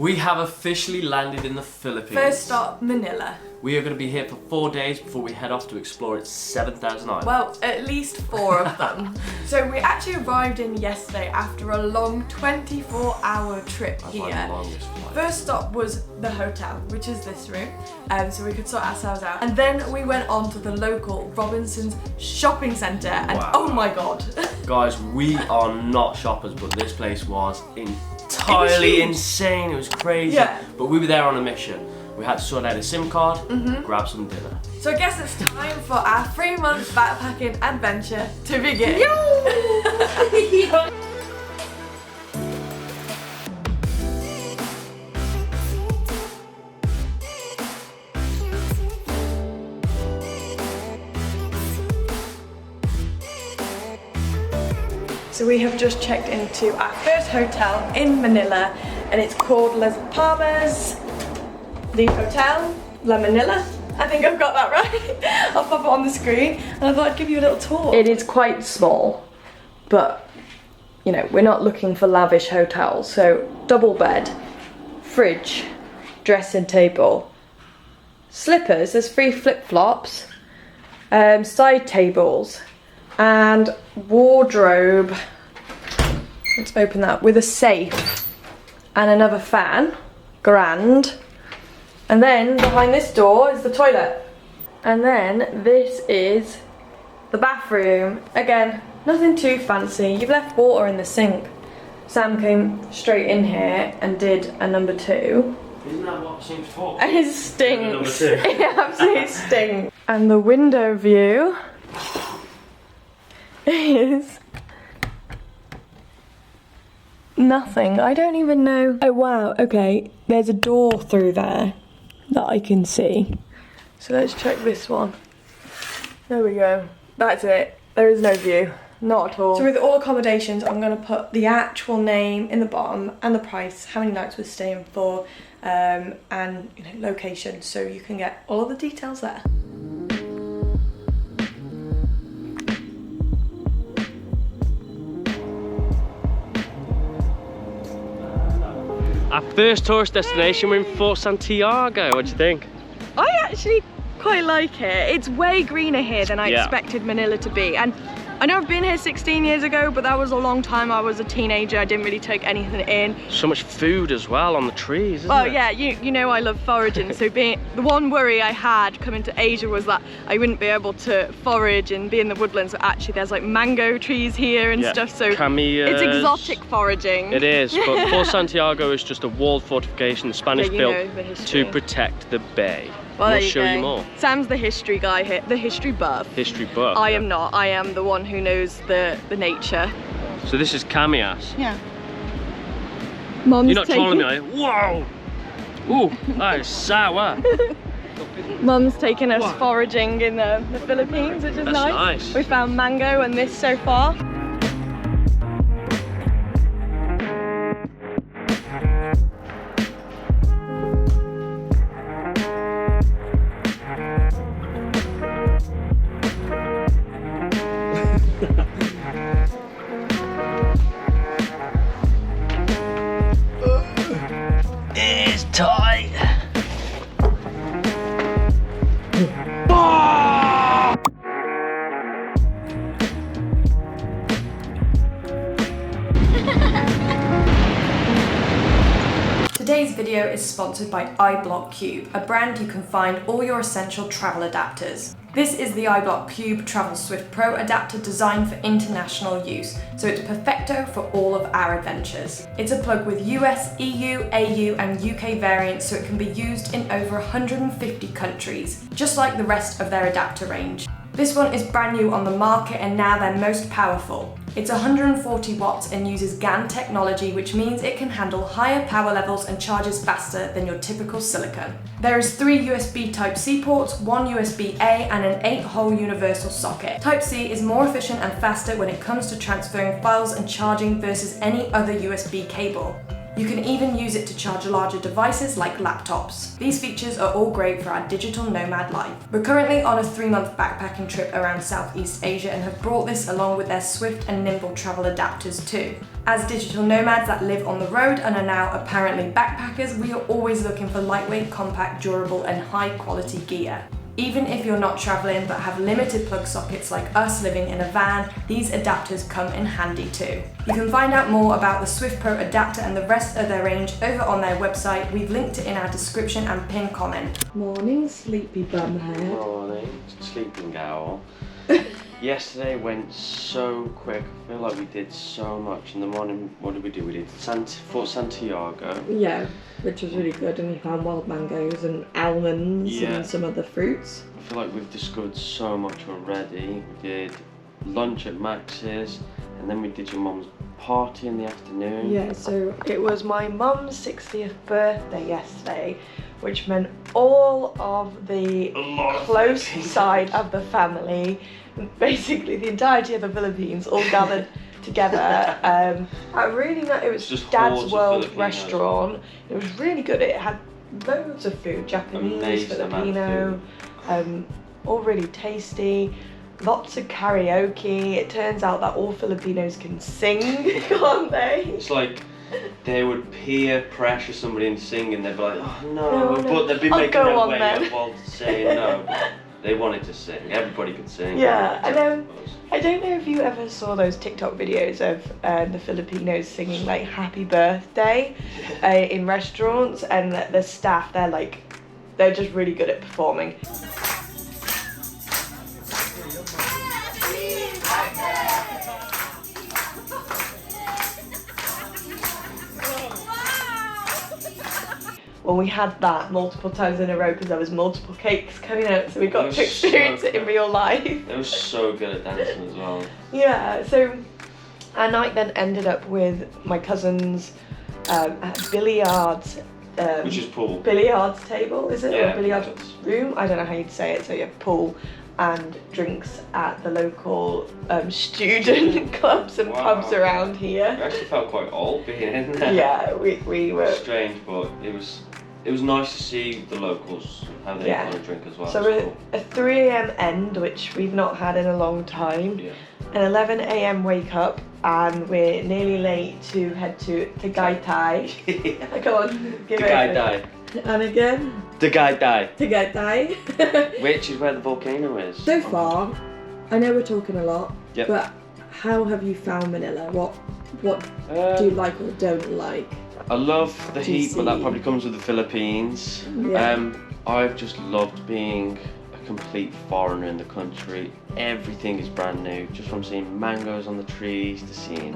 We have officially landed in the Philippines. First stop, Manila. We are going to be here for 4 days before we head off to explore its 7,000 islands. Well, at least 4 of them. So we actually arrived in yesterday after a long 24-hour trip That's here. my longest flight. First stop was the hotel, which is this room, so we could sort ourselves out. And then we went on to the local Robinson's shopping centre, and Wow. oh my god. Guys, we are not shoppers, but this place was entirely huge. insane. It was crazy. Yeah. But we were there on a mission. We had to sort out a SIM card, grab some dinner. So I guess it's time for our 3-month backpacking adventure to begin. So we have just checked into our first hotel in Manila, and it's called Las Palmas the Hotel La Manila. I think I've got that right. I'll pop it on the screen, and I thought I'd give you a little tour. It is quite small, but you know, we're not looking for lavish hotels. So double bed, fridge, dressing table, slippers, there's 3 flip-flops, side tables, and wardrobe. Let's open that, with a safe and another fan. Grand. And then behind this door is the toilet. And then this is the bathroom. Again, nothing too fancy. You've left water in the sink. Sam came straight in here and did a number 2. Isn't that what seems for? And it stinks. Number 2. It absolutely stinks. And the window view is nothing. I don't even know. Oh wow, okay. There's a door through there that I can see. So let's check this one. There we go. That's it. There is no view. Not at all. So with all accommodations, I'm going to put the actual name in the bottom and the price, how many nights we're staying for, and you know, location, so you can get all of the details there. Our first tourist destination, we're in Fort Santiago. What do you think? I actually quite like it. It's way greener here than I expected Manila to be. And I know I've been here 16 years ago, but that was a long time. I was a teenager. I didn't really take anything in. So much food as well on the trees, isn't Well, it? yeah, you know I love foraging. So the one worry I had coming to Asia was that I wouldn't be able to forage and be in the woodlands. But actually, there's like mango trees here and stuff. So Camellias. it's exotic foraging. It is, but Fort Santiago is just a walled fortification the Spanish built to protect the bay. Well, we'll show you more. Sam's the history guy here, the history buff. History buff. I am not. I am the one who knows the nature. So this is Camillas. Yeah. Mom's You're not trolling me, are you? Whoa! Ooh, that is sour. Mum's taken us foraging in the Philippines, which is nice. We found mango and this so far. It's tight. Today's video is sponsored by iBlock Cube, a brand you can find all your essential travel adapters. This is the iBlock Cube Travel Swift Pro adapter designed for international use, so it's perfecto for all of our adventures. It's a plug with US, EU, AU and UK variants, so it can be used in over 150 countries, just like the rest of their adapter range. This one is brand new on the market and now their most powerful. It's 140 watts and uses GaN technology, which means it can handle higher power levels and charges faster than your typical silicone. There is 3 USB Type-C ports, 1 USB-A and an 8-hole universal socket. Type-C is more efficient and faster when it comes to transferring files and charging versus any other USB cable. You can even use it to charge larger devices like laptops. These features are all great for our digital nomad life. We're currently on a 3-month backpacking trip around Southeast Asia and have brought this along with their swift and nimble travel adapters too. As digital nomads that live on the road and are now apparently backpackers, we are always looking for lightweight, compact, durable and high quality gear. Even if you're not traveling but have limited plug sockets like us living in a van, these adapters come in handy too. You can find out more about the Swift Pro adapter and the rest of their range over on their website. We've linked it in our description and pinned comment. Morning, sleepy bumhead. Morning, sleeping owl. Yesterday went so quick. I feel like we did so much in the morning. What did we do? We did Fort Santiago. Yeah, which was really good, and we found wild mangoes and almonds and some other fruits. I feel like we've discovered so much already. We did lunch at Max's, and then we did your mum's party in the afternoon. Yeah, so it was my mum's 60th birthday yesterday, which meant all of the close side of the family, basically the entirety of the Philippines, all gathered together. It was just Dad's hordes of World Filipinos. Restaurant. It was really good. It had loads of food, Japanese, Amazing amount of Filipino, all really tasty. Lots of karaoke. It turns out that all Filipinos can sing, can't they? It's like they would peer pressure somebody into singing. They'd be like, oh no, but they'd be making their way up while saying no. But they wanted to sing. Everybody could sing. Yeah, and I don't know if you ever saw those TikTok videos of the Filipinos singing like "Happy Birthday" in restaurants, and the staff they're just really good at performing. Well, we had that multiple times in a row because there was multiple cakes coming out, so we got to experience it in real life. They were so good at dancing as well. Yeah, so our night then ended up with my cousin's billiards. Which is pool. Billiards table, is it? Yeah, or billiards room? I don't know how you'd say it. So you have pool and drinks at the local student clubs and pubs around here. I actually felt quite old being in there. Yeah, we were. Strange, but it was nice to see the locals, how they want to drink as well. So we're a 3 a.m. end, which we've not had in a long time. Yeah. An 11 a.m. wake up, and we're nearly late to head to Tagaytay. Come on, give it. Tagaytay. And again? Tagaytay. Tagaytay. Which is where the volcano is. So far, I know we're talking a lot, Yep. but how have you found Manila? What do you like or don't like? I love the heat, but that probably comes with the Philippines. Yeah. I've just loved being a complete foreigner in the country. Everything is brand new, just from seeing mangoes on the trees to seeing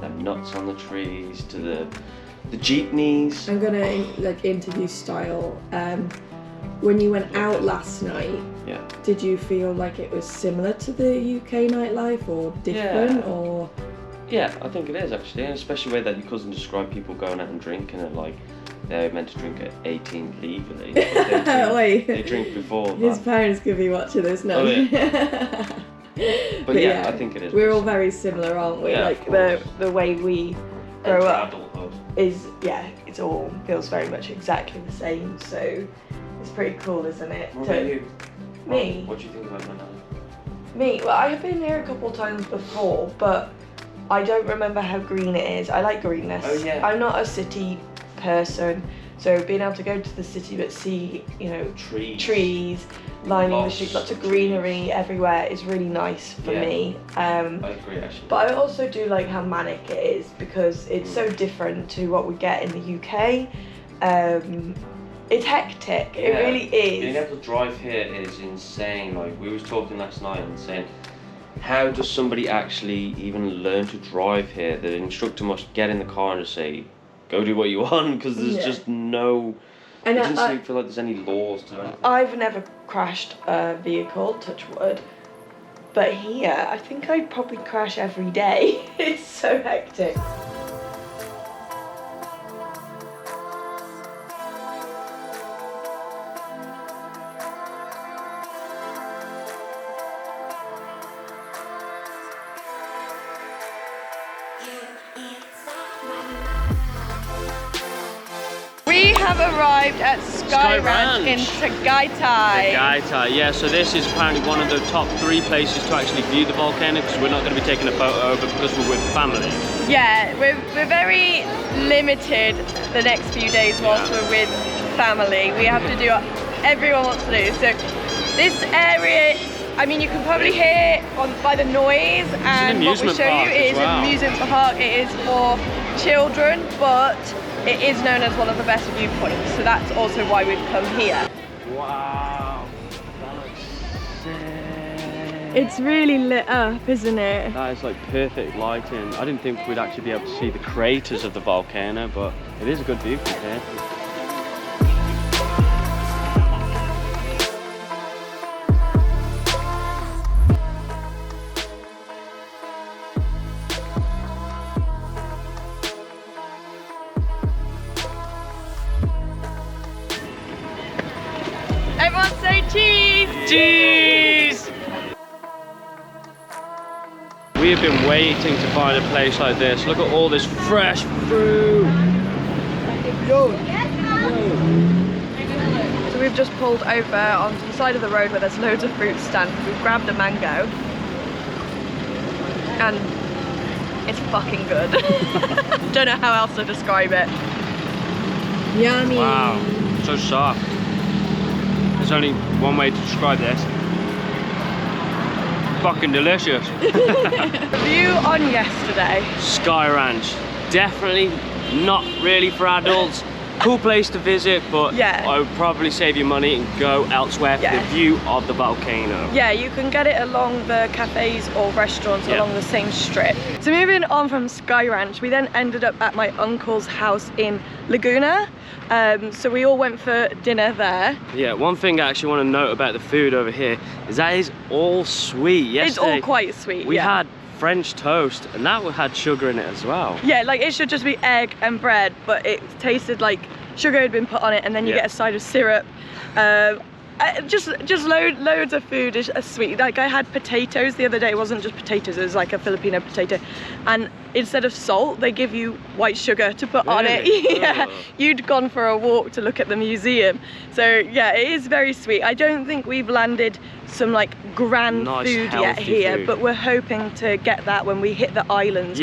them nuts on the trees to the jeepneys. I'm gonna interview style. When you went out last night, did you feel like it was similar to the UK nightlife or different or? Yeah, I think it is actually, and especially the way that your cousin described people going out and drinking and like they're meant to drink at 18 legally. Wait. They drink before His that. parents could be watching this now. Oh, yeah. But yeah, I think it is. We're all very similar, aren't we? Yeah, like the way we grow up adulthood. is it all feels very much exactly the same. So it's pretty cool, isn't it? What about you? Me? What do you think about Manila? Me? Well, I have been here a couple times before, but I don't remember how green it is. I like greenness. Oh yeah. I'm not a city person, so being able to go to the city but see, trees lining the street, lots of greenery everywhere is really nice for me. I agree actually. But I also do like how manic it is because it's so different to what we get in the UK. It's hectic, it really is. Being able to drive here is insane. Like we was talking last night and saying, how does somebody actually even learn to drive here? The instructor must get in the car and just say, go do what you want, because there's just no... And it doesn't feel like there's any laws to it. I've never crashed a vehicle, touch wood, but here I think I'd probably crash every day. It's so hectic. have arrived at Sky Ranch in Tagaytay. Tagaytay, yeah, so this is apparently one of the top 3 places to actually view the volcano, because we're not going to be taking a photo over because we're with family. Yeah, we're very limited the next few days whilst we're with family. We have to do what everyone wants to do. So this area, I mean, you can probably hear by the noise, and what we show you is an amusement park. It is for children, but it is known as one of the best viewpoints, so that's also why we've come here. Wow, that looks sick. It's really lit up, isn't it? That is like perfect lighting. I didn't think we'd actually be able to see the craters of the volcano, but it is a good view from here. Everyone say cheese! Cheese! We have been waiting to find a place like this. Look at all this fresh fruit. So we've just pulled over onto the side of the road where there's loads of fruit stands. We've grabbed a mango, and it's fucking good. Don't know how else to describe it. Yummy. Wow, so soft. There's only one way to describe this. Fucking delicious. View on yesterday. Sky Ranch. Definitely not really for adults. Cool place to visit, but yeah, I would probably save your money and go elsewhere for the view of the volcano. Yeah, you can get it along the cafes or restaurants along the same strip. So moving on from Sky Ranch, we then ended up at my uncle's house in Laguna. So we all went for dinner there. Yeah, one thing I actually want to note about the food over here is that it's all sweet. Yesterday, it's all quite sweet. We had French toast, and that had sugar in it as well. Yeah, like it should just be egg and bread, but it tasted like sugar had been put on it, and then you get a side of syrup. Just loads of food is sweet. Like I had potatoes the other day. It wasn't just potatoes, it was like a Filipino potato, and instead of salt they give you white sugar to put on it. Yeah, you'd gone for a walk to look at the museum, so yeah, it is very sweet. I don't think we've landed some like grand food yet here, but we're hoping to get that when we hit the islands.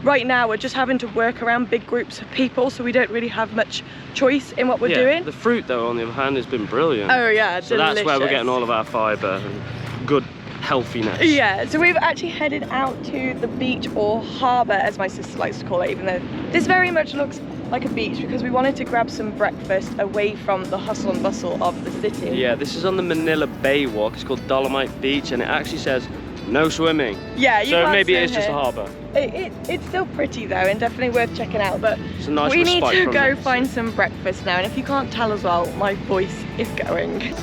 Right now we're just having to work around big groups of people, so we don't really have much choice in what we're doing. The fruit though, on the other hand, has been brilliant. Oh yeah, so delicious. That's where we're getting all of our fibre and good healthiness. Yeah, so we've actually headed out to the beach, or harbour as my sister likes to call it, even though this very much looks like a beach, because we wanted to grab some breakfast away from the hustle and bustle of the city. Yeah, this is on the Manila Baywalk. It's called Dolomite Beach, and it actually says no swimming. Yeah, you so can't maybe swim it is just a harbour. It's still pretty though, and definitely worth checking out, but it's a nice we need to go this. find some breakfast now, and if you can't tell as well, my voice is going.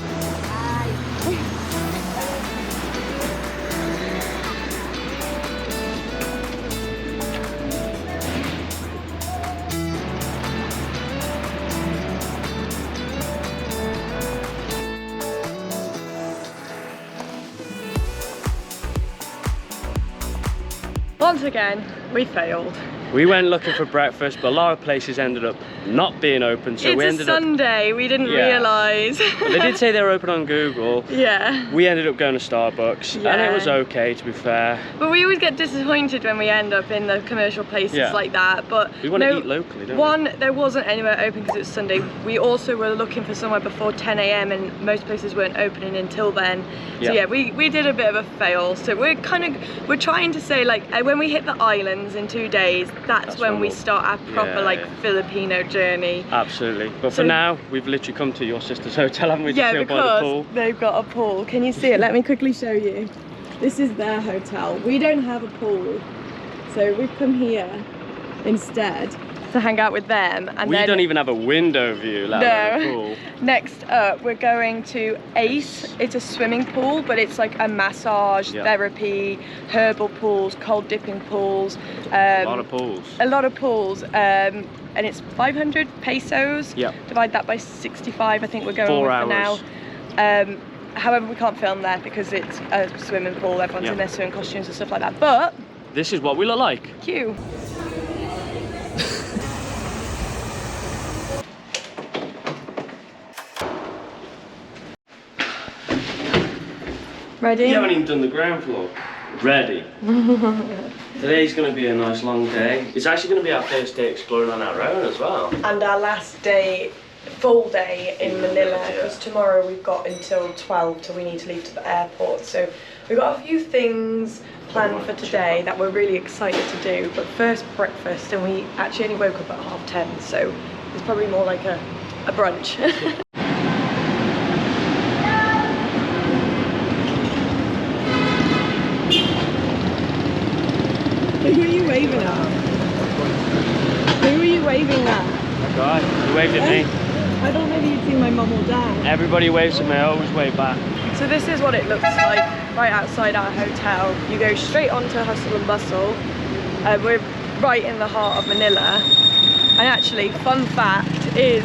Once again, we failed. We went looking for breakfast, but a lot of places ended up not being open, so we ended up... It's a Sunday, we didn't realise. They did say they were open on Google. Yeah. We ended up going to Starbucks, and it was okay, to be fair. But we always get disappointed when we end up in the commercial places like that, but... We want to eat locally, don't we? One, there wasn't anywhere open because it's Sunday. We also were looking for somewhere before 10 AM, and most places weren't opening until then. So yeah, we did a bit of a fail. So we're trying to say, like, when we hit the islands in 2 days, that's when we start our proper Filipino journey. Absolutely. But for now, we've literally come to your sister's hotel, haven't we? Yeah, because by the pool. They've got a pool. Can you see it? Let me quickly show you. This is their hotel. We don't have a pool, so we've come here instead to hang out with them. And we don't even have a window view, let alone a pool. Next up, we're going to Ace. It's a swimming pool, but it's like a massage, therapy, herbal pools, cold dipping pools. A lot of pools. A lot of pools. And it's 500 pesos. Yep. Divide that by 65, I think we're going 4 with hours. for now. However, we can't film there because it's a swimming pool. Everyone's in their swimming costumes and stuff like that. But this is what we look like. Cute. Ready? You haven't even done the ground floor. Ready. Today's going to be a nice long day. It's actually going to be our first day exploring on our own as well. And our last day, full day in Manila, because tomorrow we've got until 12 till we need to leave to the airport. So we've got a few things planned for today that we're really excited to do. But first breakfast, and we actually only woke up at 10:30, so it's probably more like a brunch. Who are you waving at? Who are you waving at? Oh God, you waved at me. I don't know if you'd seen my mum or dad. Everybody waves at me, I always wave back. So this is what it looks like right outside our hotel. You go straight onto Hustle and Bustle. We're right in the heart of Manila. And actually, fun fact is,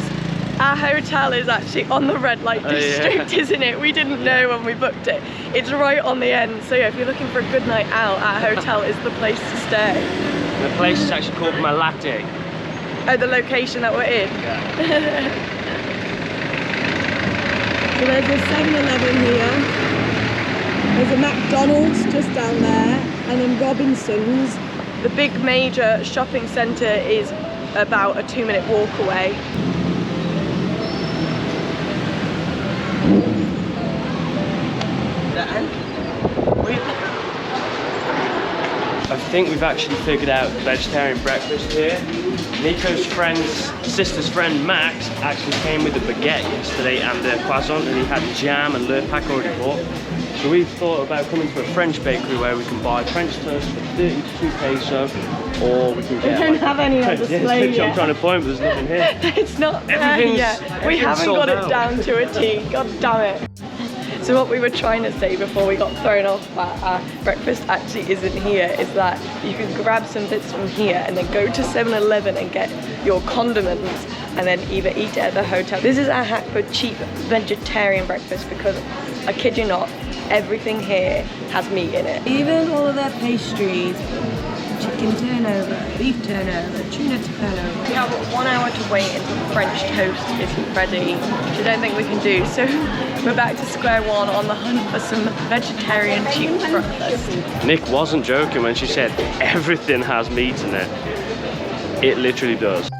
our hotel is actually on the red light district, isn't it? We didn't know when we booked it. It's right on the end, so yeah, if you're looking for a good night out, our hotel is the place to stay. The place is actually called Malate. Oh, the location that we're in? Yeah. So there's a 7-Eleven here, there's a McDonald's just down there, and then Robinson's. The big major shopping centre is about a 2-minute walk away. I think we've actually figured out vegetarian breakfast here. Nico's sister's friend Max actually came with a baguette yesterday and a croissant, and he had jam and le pack already bought. So we've thought about coming to a French bakery where we can buy French toast for 32 peso, or we can get... We don't have any on display yet. I'm trying to point, but there's nothing here. It's not there yet. We haven't got it down to a T. God damn it. So what we were trying to say before we got thrown off that our breakfast actually isn't here is that you can grab some bits from here and then go to 7-Eleven and get your condiments and then either eat it at the hotel. This is our hack for cheap vegetarian breakfast because, I kid you not, everything here has meat in it. Even all of their pastries, chicken turnover, beef turnover, tuna turnover. We have 1 hour to wait until the French toast isn't ready, which I don't think we can do. So we're back to square one on the hunt for some vegetarian cheap breakfast. Nick wasn't joking when she said everything has meat in it. It literally does.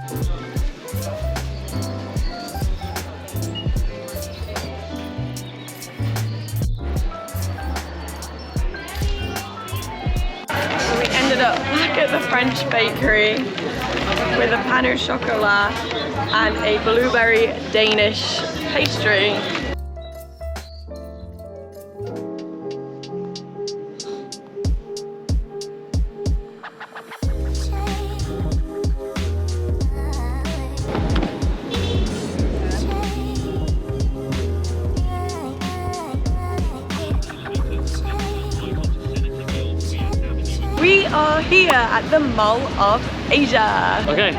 Back at the French bakery with a pain au chocolat and a blueberry Danish pastry. We are here at the Mall of Asia. Okay,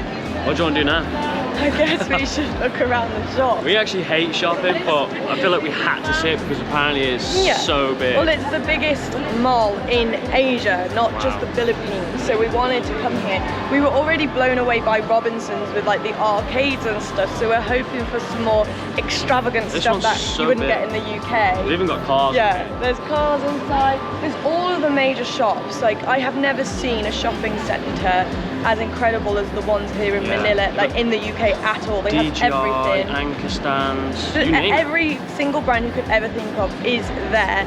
what do you want to do now? I guess we should look around the shop. We actually hate shopping, but I feel like we had to see it because apparently it's so big. Well, it's the biggest mall in Asia, not just the Philippines. So we wanted to come here. We were already blown away by Robinson's with like the arcades and stuff. So we're hoping for some more extravagant stuff that you wouldn't get in the UK. They've even got cars. Yeah, there's cars inside. There's all of the major shops. Like, I have never seen a shopping centre as incredible as the ones here in Manila, like in the UK at all. They have everything. Anchor stands, every single brand you could ever think of is there.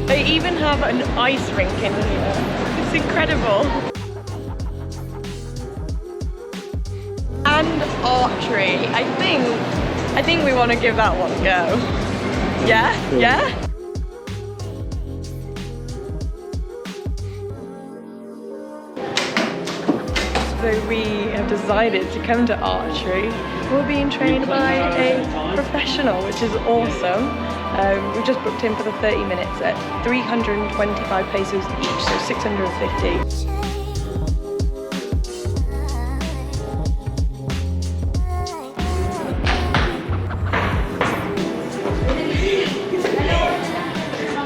They even have an ice rink in here. It's incredible. And archery. I think we want to give that one a go. Yeah? Cool. Yeah? So we have decided to come to archery. We're being trained by a professional, which is awesome. We just booked in for the 30 minutes at 325 pesos each, so 650.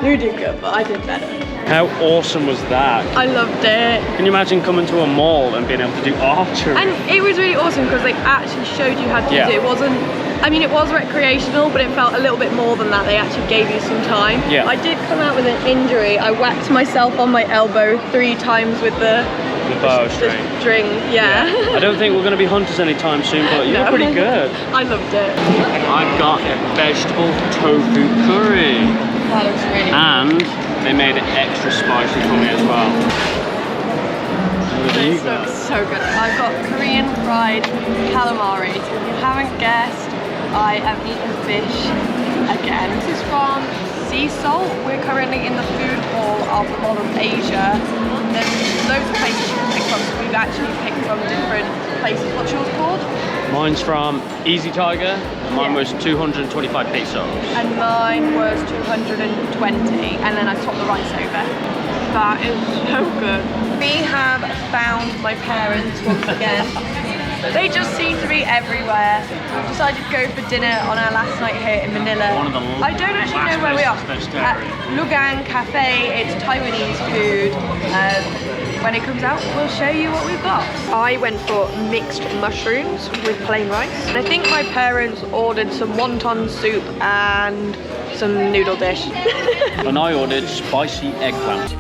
You did good, but I did better. How awesome was that? I loved it. Can you imagine coming to a mall and being able to do archery? And it was really awesome because they actually showed you how to use it. It wasn't, I mean, it was recreational, but it felt a little bit more than that. They actually gave you some time. Yeah. I did come out with an injury. I whacked myself on my elbow 3 times with the bow string. Yeah. I don't think we're going to be hunters anytime soon, but you were pretty good. I loved it. I've got a vegetable tofu curry. That looks really And they made it extra spicy for me as well. This looks so good. I've got Korean fried calamari. So if you haven't guessed, I am eating fish again. This is from Sea Salt. We're currently in the food hall of the Mall of Asia. There's loads of places you can pick from, so we've actually picked from different places. What's yours called? Mine's from Easy Tiger, and mine was 225 pesos. And mine was 220, and then I swapped the rice over. That is so good. We have found my parents once again. They just seem to be everywhere. We've decided to go for dinner on our last night here in Manila. One of the I don't actually know where we are. At Lugang Cafe, it's Taiwanese food. When it comes out, we'll show you what we've got. I went for mixed mushrooms with plain rice. And I think my parents ordered some wonton soup and some noodle dish. And I ordered spicy eggplant.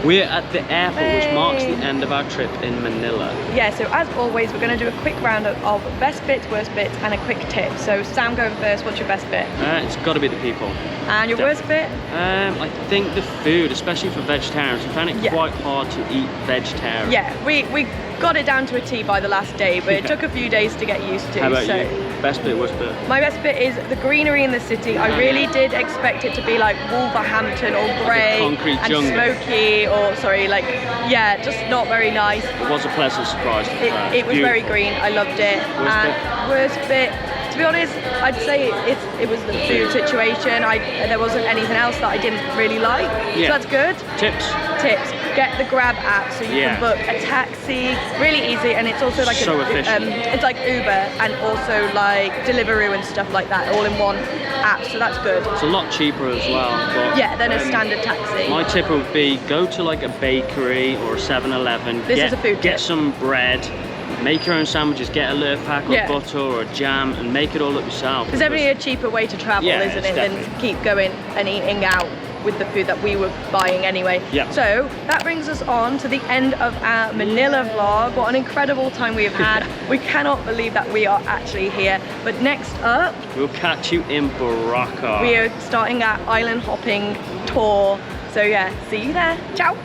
We're at the airport, which marks the end of our trip in Manila. Yeah, so as always, we're going to do a quick roundup of best bits, worst bits, and a quick tip. So Sam, go first. What's your best bit? It's got to be the people. And your worst bit? I think the food, especially for vegetarians. We found it quite hard to eat vegetarian. Yeah, we got it down to a T by the last day, but it took a few days to get used to. How about you? Best bit, worst bit? My best bit is the greenery in the city. I really did expect it to be like Wolverhampton or grey concrete and jungle. smoky, or sorry, like, yeah, just not very nice. It was a pleasant surprise. It was very green. I loved it. Worst bit, to be honest, I'd say it was the food situation. There wasn't anything else that I didn't really like. So that's good. Tips. Get the Grab app so you can book a taxi. Really easy, and it's also like so efficient. It's like Uber and also like Deliveroo and stuff like that, all in one app. So that's good. It's a lot cheaper as well. But, than a standard taxi. My tip would be go to like a bakery or a 7-Eleven. This is a food tip. Get some bread. Make your own sandwiches, get a little pack of butter or a jam and make it all up yourself. There's definitely a cheaper way to travel, isn't it, than keep going and eating out with the food that we were buying anyway. Yeah. So that brings us on to the end of our Manila vlog. What an incredible time we have had. We cannot believe that we are actually here. But next up, we'll catch you in Boracay. We are starting our island hopping tour. So yeah, see you there. Ciao.